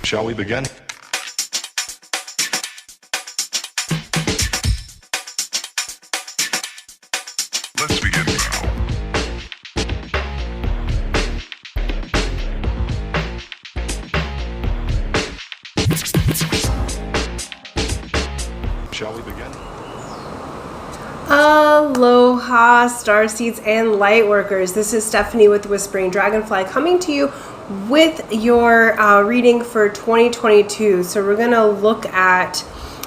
Shall we begin? Let's begin now. Shall we begin? Aloha, starseeds and lightworkers. This is Stephanie with the Whispering Dragonfly coming to you with your reading for 2022. So we're going to look at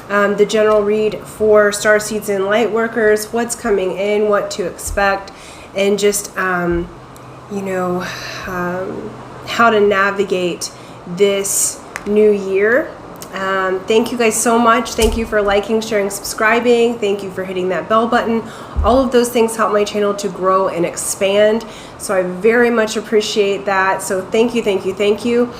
the general read for starseeds and lightworkers, what's coming in, what to expect, and just, how to navigate this new year. Thank you guys so much. Thank you for liking, sharing, subscribing. Thank you for hitting that bell button. All of those things help my channel to grow and expand. So I very much appreciate that. So thank you, thank you, thank you.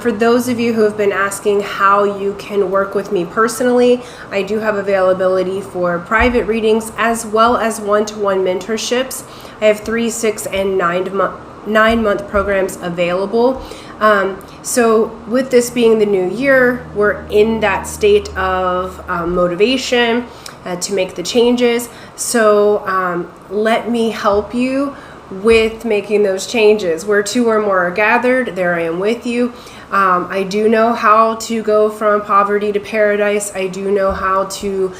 For those of you who have been asking how you can work with me personally, I do have availability for private readings as well as one-to-one mentorships. I have 3, 6, and 9-month programs available. So with this being the new year, we're in that state of motivation to make the changes. So let me help you with making those changes. Where 2 or more are gathered, there I am with you. I do know how to go from poverty to paradise. I do know how to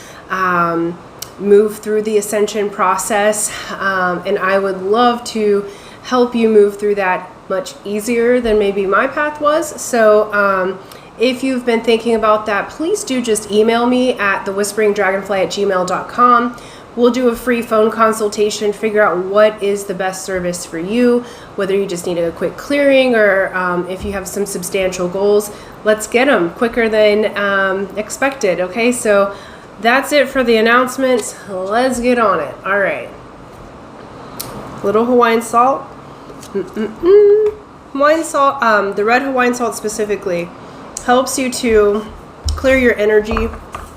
move through the ascension process. And I would love to help you move through that much easier than maybe my path was. So if you've been thinking about that, please do just email me at thewhisperingdragonfly@gmail.com. We'll do a free phone consultation, figure out what is the best service for you, whether you just need a quick clearing or if you have some substantial goals. Let's get them quicker than expected. Okay, so that's it for the announcements. Let's get on it. All right. Little Hawaiian salt. Hawaiian salt, the red Hawaiian salt specifically, helps you to clear your energy.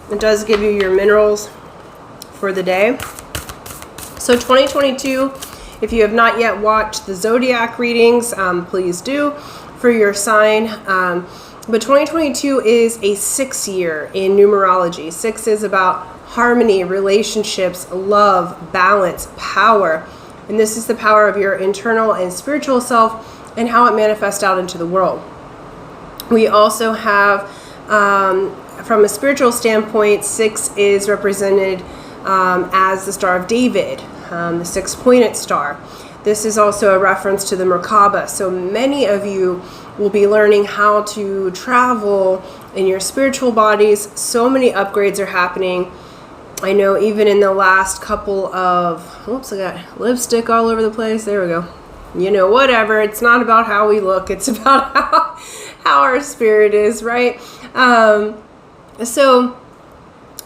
It does give you your minerals for the day. So 2022, if you have not yet watched the zodiac readings, please do for your sign. But 2022 is a 6 year in numerology. 6 is about harmony, relationships, love, balance, power. And this is the power of your internal and spiritual self and how it manifests out into the world. We also have, from a spiritual standpoint, 6 is represented as the Star of David, the 6-pointed star. This is also a reference to the Merkaba. So many of you will be learning how to travel in your spiritual bodies. So many upgrades are happening. I know even in the last couple of, oops, I got lipstick all over the place. There we go. Whatever. It's not about how we look. It's about how our spirit is, right? So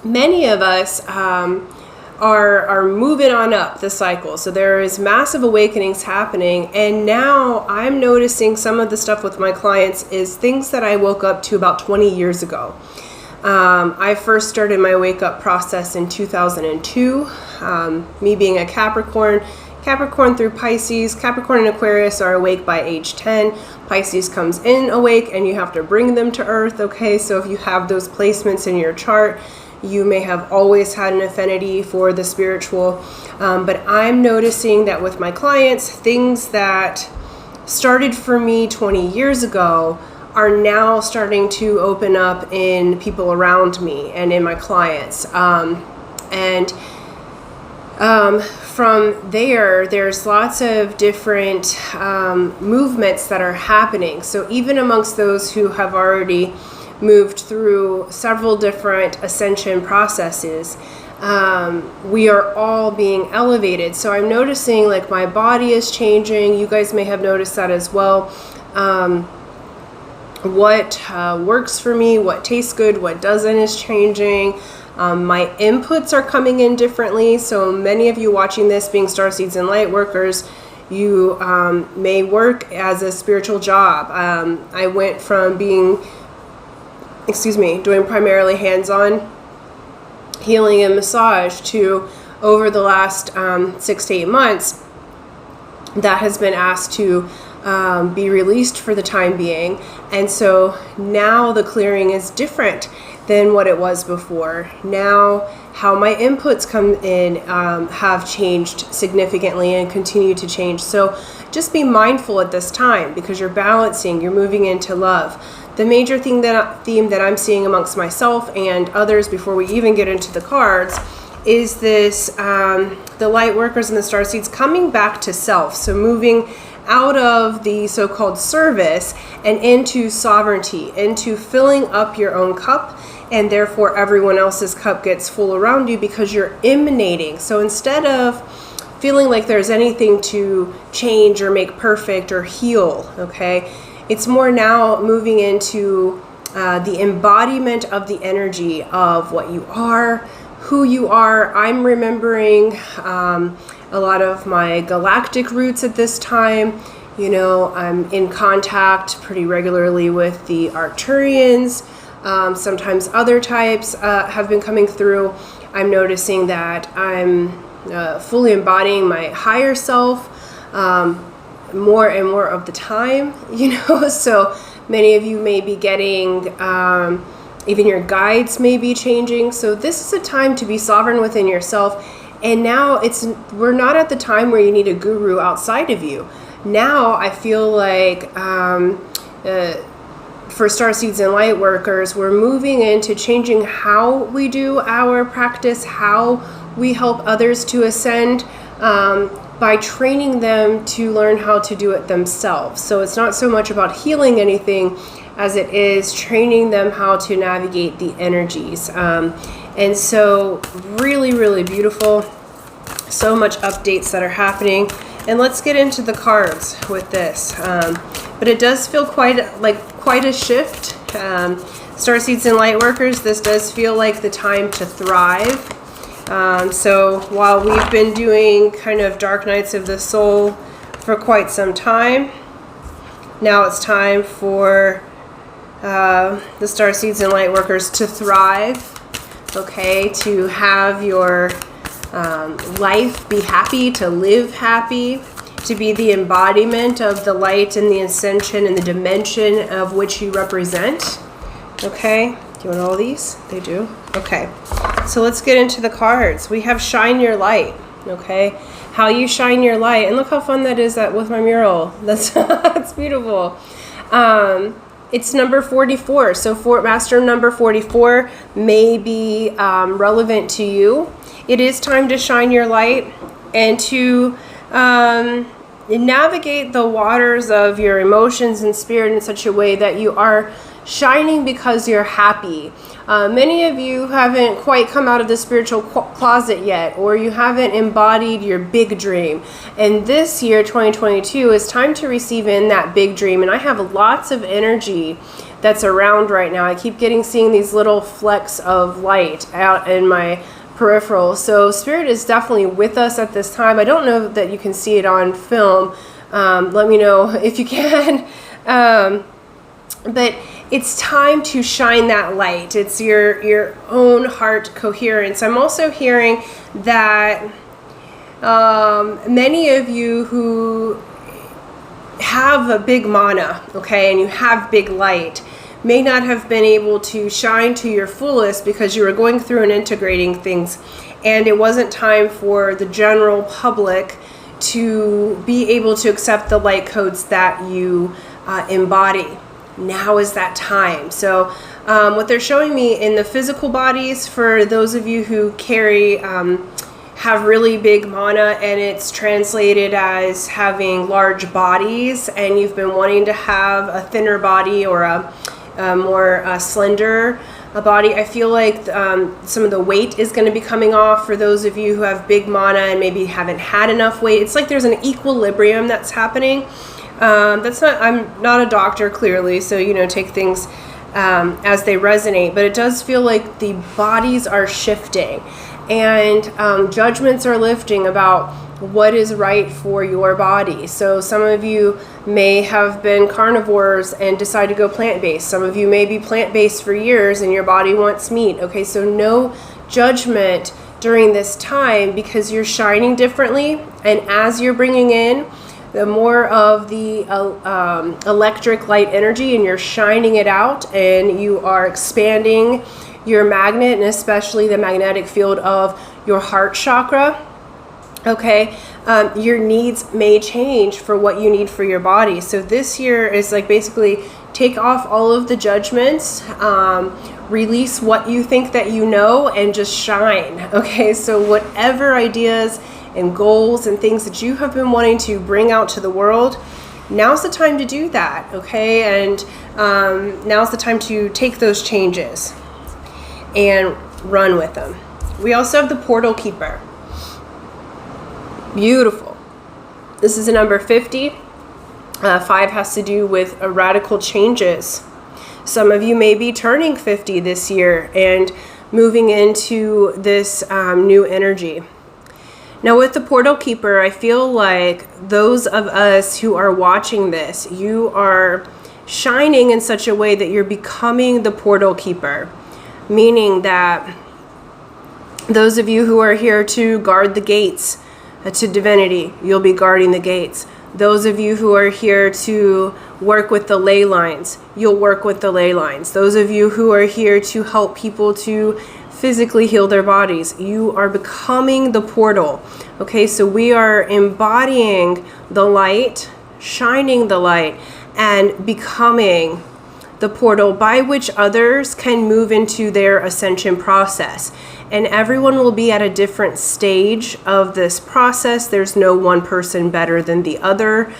many of us are moving on up the cycle. So there is massive awakenings happening. And now I'm noticing some of the stuff with my clients is things that I woke up to about 20 years ago. I first started my wake up process in 2002, me being a Capricorn through Pisces. Capricorn and Aquarius are awake by age 10. Pisces comes in awake and you have to bring them to earth. Okay, so if you have those placements in your chart, you may have always had an affinity for the spiritual. But I'm noticing that with my clients, things that started for me 20 years ago are now starting to open up in people around me and in my clients. From there's lots of different movements that are happening. So even amongst those who have already moved through several different ascension processes, we are all being elevated. So I'm noticing like my body is changing. You guys may have noticed that as well. What works for me, what tastes good, what doesn't is changing. My inputs are coming in differently. So many of you watching this being starseeds and lightworkers, you may work as a spiritual job. I went from doing primarily hands-on healing and massage to over the last 6 to 8 months, that has been asked to be released for the time being. And so now the clearing is different than what it was before. Now how my inputs come in have changed significantly and continue to change. So just be mindful at this time, because you're balancing, you're moving into love. The major theme that I'm seeing amongst myself and others before we even get into the cards is this, the light workers and the starseeds coming back to self. So moving out of the so-called service and into sovereignty, into filling up your own cup, and therefore everyone else's cup gets full around you because you're emanating. So instead of feeling like there's anything to change or make perfect or heal, okay, it's more now moving into the embodiment of the energy of what you are, who you are. I'm remembering a lot of my galactic roots at this time. You know, I'm in contact pretty regularly with the Arcturians. Sometimes other types have been coming through. I'm noticing that I'm fully embodying my higher self more and more of the time, you know. So many of you may be getting, even your guides may be changing. So this is a time to be sovereign within yourself. And now we're not at the time where you need a guru outside of you. Now I feel like for starseeds and light workers, we're moving into changing how we do our practice, how we help others to ascend, by training them to learn how to do it themselves. So it's not so much about healing anything as it is training them how to navigate the energies. And so really, really beautiful. So much updates that are happening. And let's get into the cards with this. But it does feel quite a shift. Starseeds and light workers, this does feel like the time to thrive. So while we've been doing kind of dark nights of the soul for quite some time, now it's time for the starseeds and light workers to thrive. Okay, to have your life be happy, to live happy, to be the embodiment of the light and the ascension and the dimension of which you represent. Okay, do you want all these? They do. Okay, so let's get into the cards. We have shine your light. Okay, how you shine your light, and look how fun that is with my mural. That's that's beautiful. It's number 44, so master number 44 may be relevant to you. It is time to shine your light and to navigate the waters of your emotions and spirit in such a way that you are shining because you're happy. Many of you haven't quite come out of the spiritual closet yet, or you haven't embodied your big dream. And this year, 2022, is time to receive in that big dream. And I have lots of energy that's around right now. I keep seeing these little flecks of light out in my peripheral. So spirit is definitely with us at this time. I don't know that you can see it on film. Let me know if you can. But it's time to shine that light. It's your own heart coherence. I'm also hearing that many of you who have a big mana, okay, and you have big light, may not have been able to shine to your fullest because you were going through and integrating things, and it wasn't time for the general public to be able to accept the light codes that you embody. Now is that time. So what they're showing me in the physical bodies, for those of you who have really big mana, and it's translated as having large bodies, and you've been wanting to have a thinner body or a more slender body, I feel like some of the weight is going to be coming off for those of you who have big mana and maybe haven't had enough weight. It's like there's an equilibrium that's happening. I'm not a doctor, clearly, so, you know, take things as they resonate, but it does feel like the bodies are shifting, and judgments are lifting about what is right for your body. So some of you may have been carnivores and decide to go plant-based. Some of you may be plant-based for years and your body wants meat. Okay, so no judgment during this time, because you're shining differently, and as you're bringing in the more of the electric light energy, and you're shining it out, and you are expanding your magnet, and especially the magnetic field of your heart chakra. Okay, your needs may change for what you need for your body. So this year is like basically take off all of the judgments, release what you think that you know, and just shine. Okay, so whatever ideas and goals and things that you have been wanting to bring out to the world, now's the time to do that. Okay, and now's the time to take those changes and run with them. We also have the portal keeper. Beautiful. This is a number 50. 5 has to do with radical changes. Some of you may be turning 50 this year and moving into this new energy. Now with the portal keeper, I feel like those of us who are watching this, you are shining in such a way that you're becoming the portal keeper, meaning that those of you who are here to guard the gates to divinity, you'll be guarding the gates. Those of you who are here to work with the ley lines, you'll work with the ley lines. Those of you who are here to help people to physically heal their bodies, you are becoming the portal. Okay, so we are embodying the light, shining the light, and becoming the portal by which others can move into their ascension process. And everyone will be at a different stage of this process. There's no one person better than the other.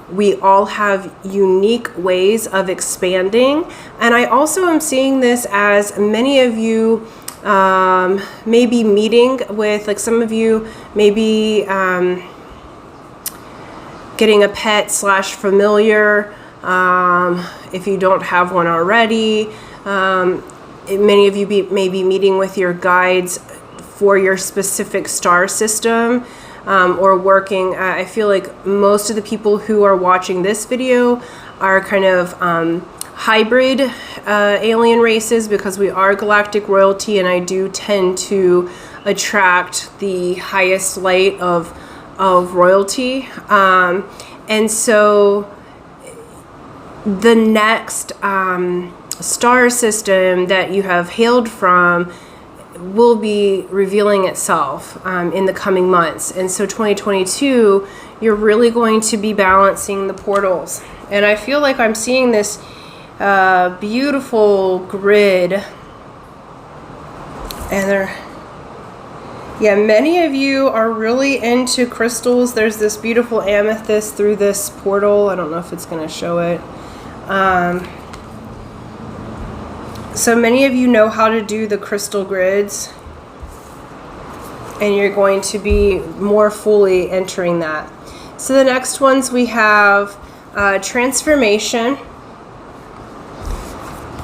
We all have unique ways of expanding. And I also am seeing this as many of you may be meeting with, like some of you may be getting a pet / familiar. If you don't have one already, many of you may be meeting with your guides for your specific star system, or working. I feel like most of the people who are watching this video are kind of hybrid alien races, because we are galactic royalty, and I do tend to attract the highest light of royalty. And so the next star system that you have hailed from will be revealing itself in the coming months. And so 2022, you're really going to be balancing the portals. And I feel like I'm seeing this beautiful grid. And many of you are really into crystals. There's this beautiful amethyst through this portal. I don't know if it's going to show it. So many of you know how to do the crystal grids, and you're going to be more fully entering that. So the next ones we have transformation,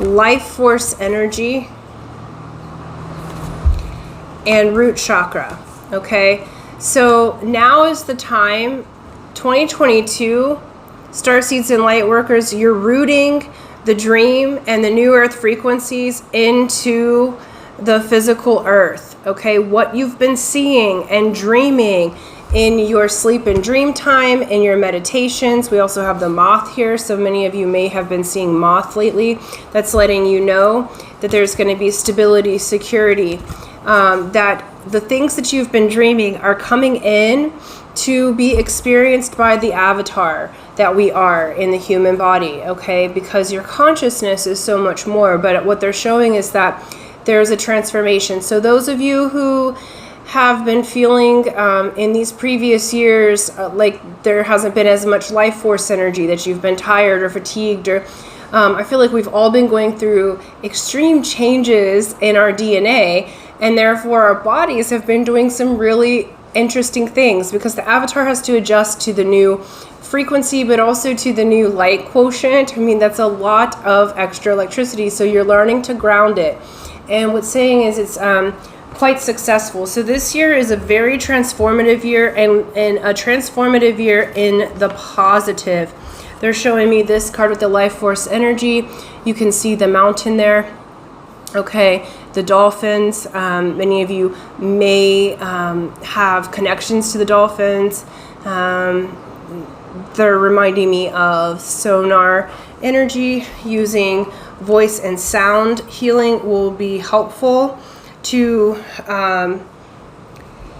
life force energy, and root chakra. Okay, so now is the time, 2022, Starseeds and Lightworkers, you're rooting the dream and the new earth frequencies into the physical earth. Okay, what you've been seeing and dreaming in your sleep and dream time, in your meditations. We also have the moth here, so many of you may have been seeing moth lately. That's letting you know that there's going to be stability, security, that the things that you've been dreaming are coming in to be experienced by the avatar that we are in the human body, okay? Because your consciousness is so much more, but what they're showing is that there's a transformation. So those of you who have been feeling in these previous years like there hasn't been as much life force energy, that you've been tired or fatigued, or I feel like we've all been going through extreme changes in our DNA, and therefore our bodies have been doing some really interesting things, because the avatar has to adjust to the new frequency, but also to the new light quotient. I mean, that's a lot of extra electricity, so you're learning to ground it. And what's saying is it's quite successful. So this year is a very transformative year, and a transformative year in the positive. They're showing me this card with the life force energy. You can see the mountain there. Okay, the dolphins. Many of you may have connections to the dolphins. they're reminding me of sonar energy. Using voice and sound healing will be helpful to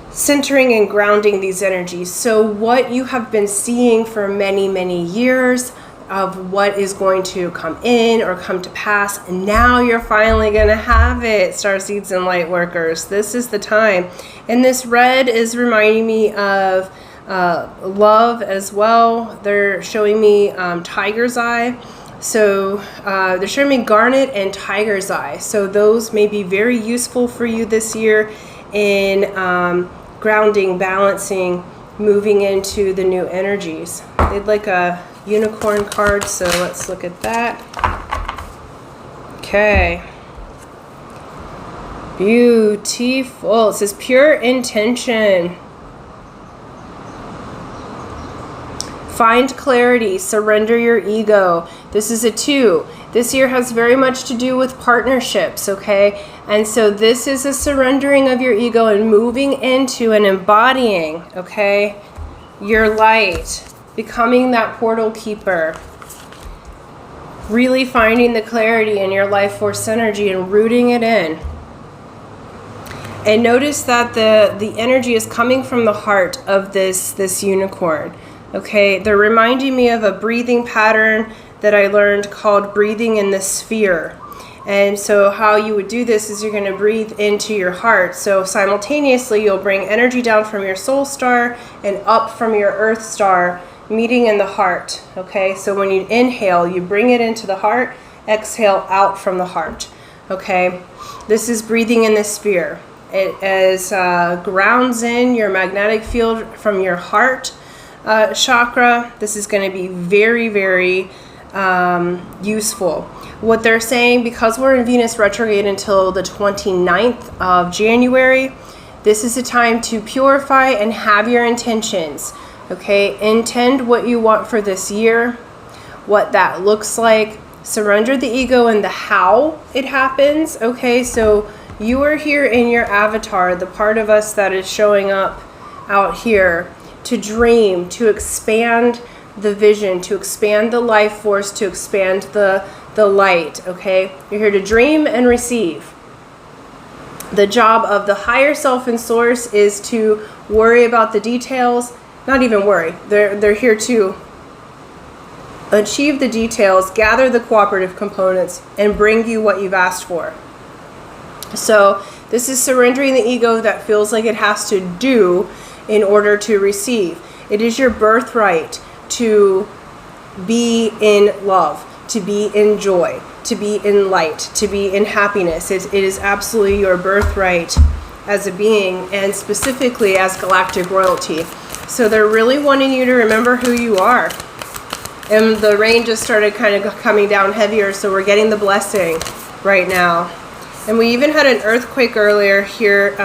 centering and grounding these energies. So what you have been seeing for many, many years of what is going to come in or come to pass, and now you're finally going to have it, Starseeds and Lightworkers. This is the time. And this red is reminding me of love as well. They're showing me tiger's eye. So they're showing me garnet and tiger's eye. So those may be very useful for you this year in grounding, balancing, moving into the new energies. They'd like a unicorn card, so let's look at that. Okay. Beautiful. It says pure intention. Find clarity, surrender your ego. This is a 2. This year has very much to do with partnerships, okay? And so this is a surrendering of your ego and moving into and embodying, okay, your light, becoming that portal keeper. Really finding the clarity in your life force energy and rooting it in. And notice that the energy is coming from the heart of this unicorn. Okay, they're reminding me of a breathing pattern that I learned called breathing in the sphere. And so how you would do this is you're going to breathe into your heart. So simultaneously you'll bring energy down from your soul star and up from your earth star, meeting in the heart. Okay, so when you inhale, you bring it into the heart, exhale out from the heart. Okay, this is breathing in the sphere. It as grounds in your magnetic field from your heart chakra. This is going to be very, very useful. What they're saying, because we're in Venus retrograde until the 29th of January, this is a time to purify and have your intentions. Okay, intend what you want for this year, what that looks like. Surrender the ego and the how it happens. Okay, so you are here in your avatar, the part of us that is showing up out here, to dream, to expand the vision, to expand the life force, to expand the light, okay? You're here to dream and receive. The job of the higher self and source is to worry about the details, not even worry. They're here to achieve the details, gather the cooperative components, and bring you what you've asked for. So this is surrendering the ego that feels like it has to do in order to receive. It is your birthright to be in love, to be in joy, to be in light, to be in happiness. It is absolutely your birthright as a being, and specifically as galactic royalty. So they're really wanting you to remember who you are. And the rain just started kind of coming down heavier, so we're getting the blessing right now. And we even had an earthquake earlier here,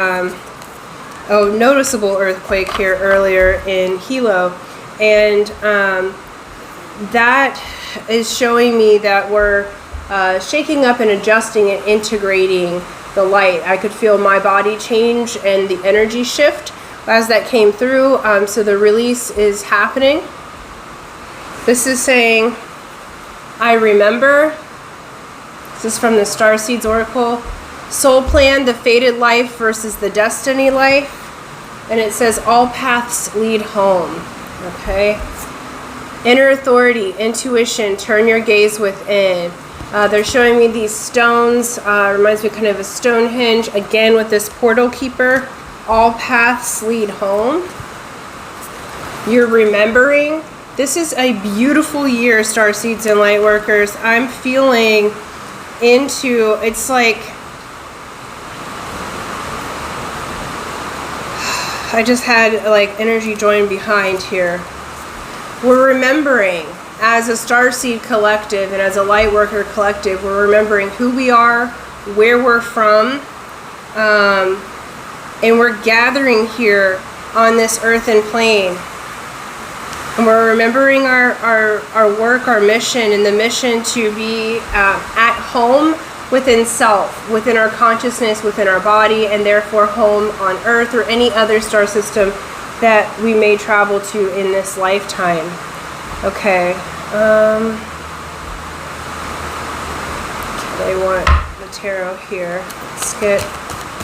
noticeable earthquake here earlier in Hilo, and that is showing me that we're shaking up and adjusting and integrating the light. I could feel my body change and the energy shift as that came through, so the release is happening. This is saying, I remember. This is from the Starseeds Oracle. Soul plan, the fated life versus the destiny life. And it says all paths lead home. Okay. Inner authority, intuition, turn your gaze within. They're showing me these stones. Reminds me kind of a Stonehenge. Again with this portal keeper. All paths lead home. You're remembering. This is a beautiful year, Starseeds and Lightworkers. I'm feeling into, it's like, I just had like energy join behind here. We're remembering as a Starseed collective and as a Lightworker collective, we're remembering who we are, where we're from, and we're gathering here on this earthen plane. And we're remembering our work, our mission, and the mission to be at home within self, within our consciousness, within our body, and therefore home on Earth or any other star system that we may travel to in this lifetime. Okay. I want the tarot here. Let's get a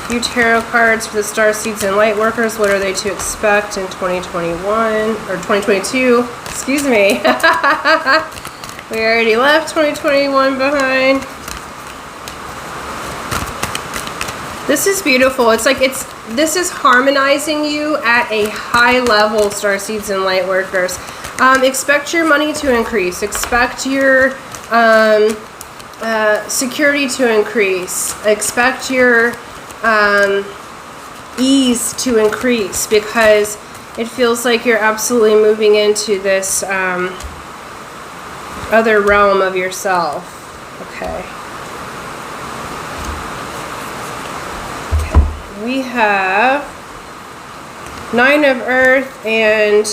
few tarot cards for the Starseeds and Lightworkers. What are they to expect in 2021 or 2022? Excuse me. We already left 2021 behind. This is beautiful. It's like this is harmonizing you at a high level, Starseeds and Lightworkers. Expect your money to increase. Expect your security to increase. Expect your ease to increase, because it feels like you're absolutely moving into this other realm of yourself. Okay. We have Nine of Earth and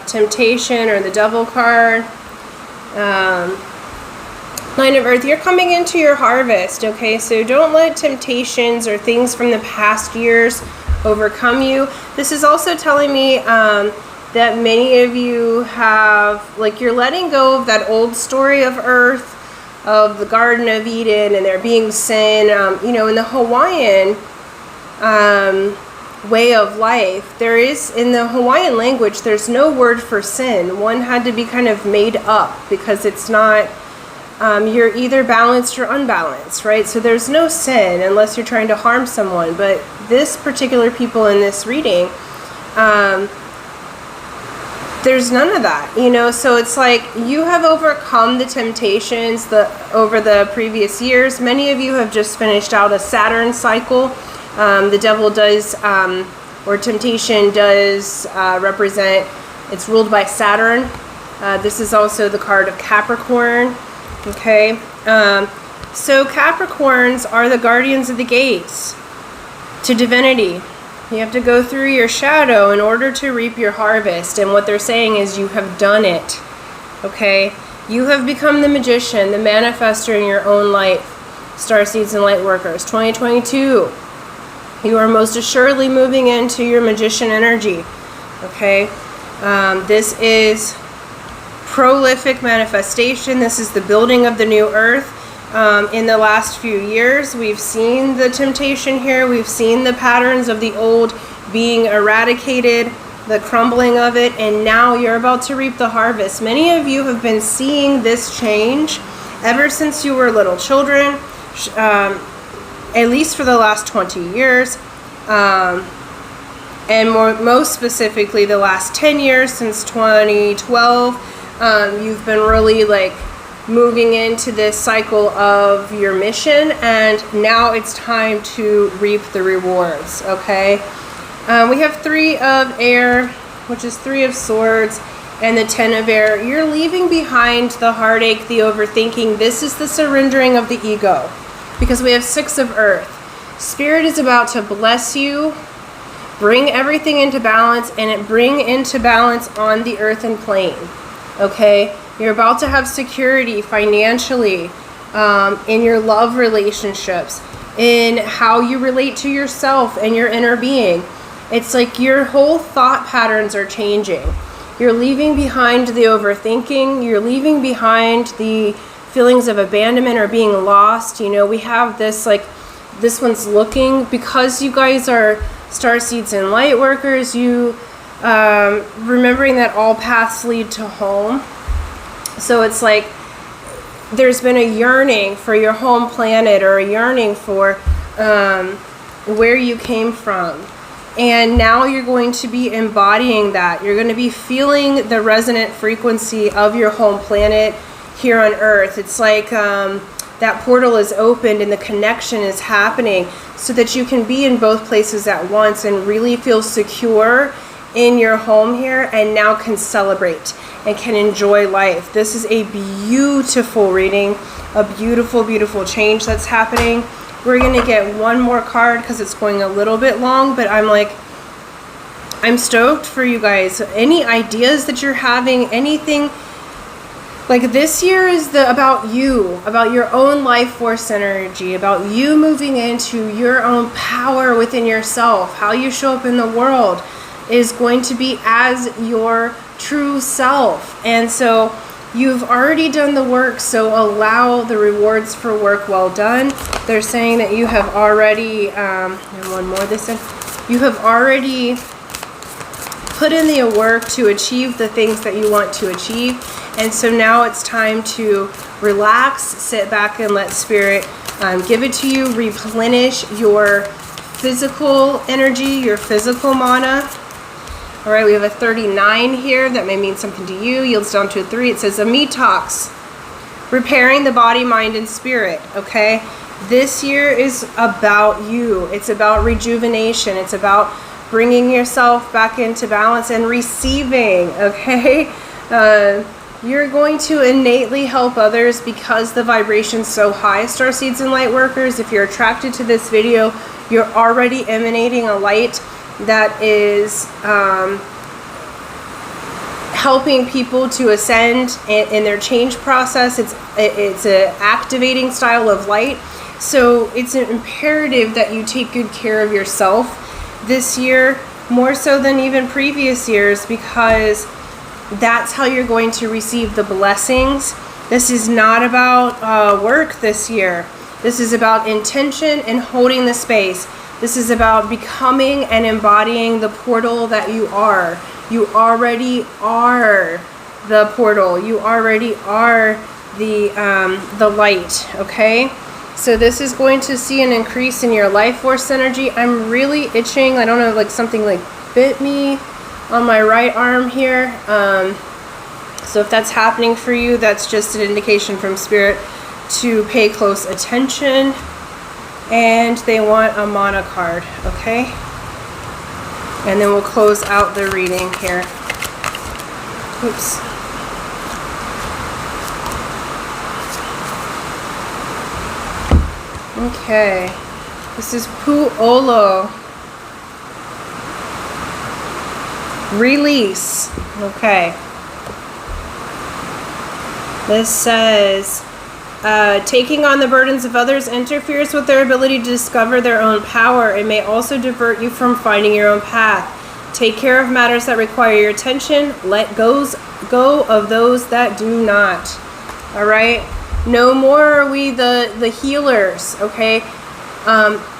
Temptation, or the Devil card. Nine of Earth, you're coming into your harvest, okay? So don't let temptations or things from the past years overcome you. This is also telling me that many of you have, like, you're letting go of that old story of Earth, of the Garden of Eden, and there being sin. You know, in the Hawaiian way of life, there is, in the Hawaiian language, there's no word for sin. One had to be kind of made up, because it's not, you're either balanced or unbalanced, right? So there's no sin unless you're trying to harm someone. But this particular people in this reading, there's none of that, you know? So it's like you have overcome the temptations over the previous years. Many of you have just finished out a Saturn cycle. The devil does, or temptation does represent, it's ruled by Saturn. This is also the card of Capricorn. Okay, so Capricorns are the guardians of the gates to divinity. You have to go through your shadow in order to reap your harvest. And what they're saying is you have done it. Okay, you have become the magician, the manifester in your own life. Starseeds and Lightworkers, 2022. You are most assuredly moving into your magician energy. Okay, this is prolific manifestation. This is the building of the new earth. In the last few years, we've seen the temptation here. We've seen the patterns of the old being eradicated, the crumbling of it, and now you're about to reap the harvest. Many of you have been seeing this change ever since you were little children, at least for the last 20 years, and most specifically the last 10 years, since 2012. You've been really like moving into this cycle of your mission, and now it's time to reap the rewards. Okay, we have Three of Air, which is Three of Swords, and the Ten of Air. You're leaving behind the heartache, the overthinking. This is the surrendering of the ego, because we have Six of Earth. Spirit is about to bless you, bring everything into balance, and it bring into balance on the earthen plane. Okay, you're about to have security financially, in your love relationships, in how you relate to yourself and your inner being. It's like your whole thought patterns are changing. You're leaving behind the overthinking. You're leaving behind the feelings of abandonment or being lost. You know, we have this, like, this one's looking, because you guys are Starseeds and Lightworkers, you remembering that all paths lead to home. So it's like there's been a yearning for your home planet, or a yearning for where you came from. And now you're going to be embodying that. You're going to be feeling the resonant frequency of your home planet here on Earth. It's like that portal is opened and the connection is happening, so that you can be in both places at once and really feel secure in your home here, and now can celebrate and can enjoy life. This is a beautiful reading, a beautiful, beautiful change that's happening. We're going to get one more card because it's going a little bit long, but I'm stoked for you guys. Any ideas that you're having, anything, like this year is about you, about your own life force energy, about you moving into your own power within yourself. How you show up in the world is going to be as your true self. And so you've already done the work, so allow the rewards for work well done. They're saying that you have already, and one more this end, you have already put in the work to achieve the things that you want to achieve. And so now it's time to relax, sit back and let Spirit give it to you, replenish your physical energy, your physical mana. All right, we have a 39 here. That may mean something to you. Yields down to a 3. It says a detox, repairing the body, mind, and spirit. Okay, this year is about you. It's about rejuvenation. It's about bringing yourself back into balance and receiving. Okay, you're going to innately help others because the vibration's so high, Starseeds and Lightworkers. If you're attracted to this video, you're already emanating a light that is helping people to ascend in their change process. It's an activating style of light. So it's an imperative that you take good care of yourself this year, more so than even previous years, because that's how you're going to receive the blessings. This is not about work this year. This is about intention and holding the space. This is about becoming and embodying the portal that you are. You already are the portal. You already are the light, okay? So this is going to see an increase in your life force energy. I'm really itching. I don't know, like something like bit me on my right arm here. So if that's happening for you, that's just an indication from Spirit to pay close attention. And they want a mana card, okay? And then we'll close out the reading here. Oops. Okay. This is Pu'olo. Release. Okay. This says, taking on the burdens of others interferes with their ability to discover their own power. It may also divert you from finding your own path. Take care of matters that require your attention. Let go of those that do not. All right? No more are we the healers, okay?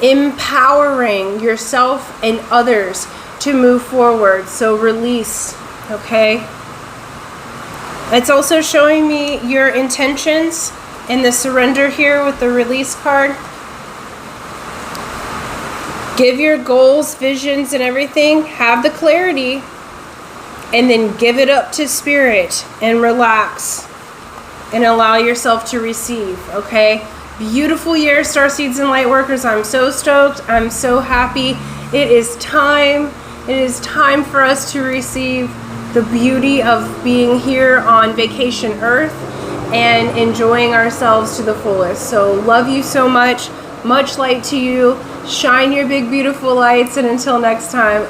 Empowering yourself and others to move forward. So release, okay? It's also showing me your intentions in the surrender here with the release card. Give your goals, visions, and everything. Have the clarity. And then give it up to Spirit and relax. And allow yourself to receive, okay? Beautiful year, Starseeds and Lightworkers. I'm so stoked. I'm so happy. It is time. It is time for us to receive the beauty of being here on vacation Earth and enjoying ourselves to the fullest. So love you so much. Much light to you. Shine your big, beautiful lights. And until next time.